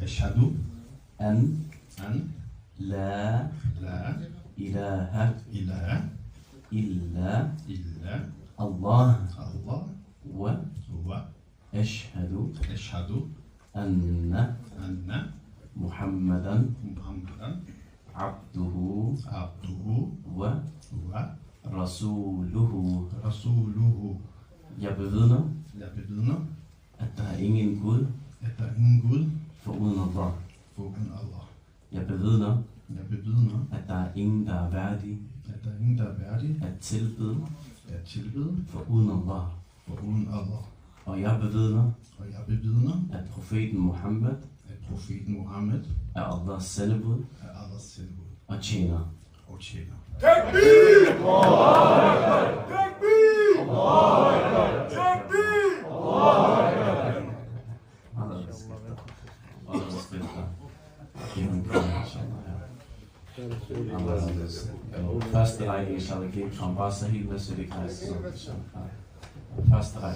أشهد أن أن لا لا إله إله إلا إلا الله الله وأشهد وأشهد أن أن محمدا محمدا عبده عبده ورسوله. ورسوله. Jeg bevidner, Jeg bevidner, at der er ingen Gud at der er ingen Gud foruden Allah. foruden Allah. Jeg bevidner, Jeg bevidner, at der er ingen, der er værdig at der er ingen, der er værdig at tilbede at tilbede foruden Allah. foruden Allah. Og jeg bevidner, Og jeg bevidner, at profeten Muhammed at profeten Muhammed er Allahs sendebud er Allahs sendebud og tjener. og tjener. Første række, inshallah, kan komme bare så helt med, så det kan rejse sig. Første række.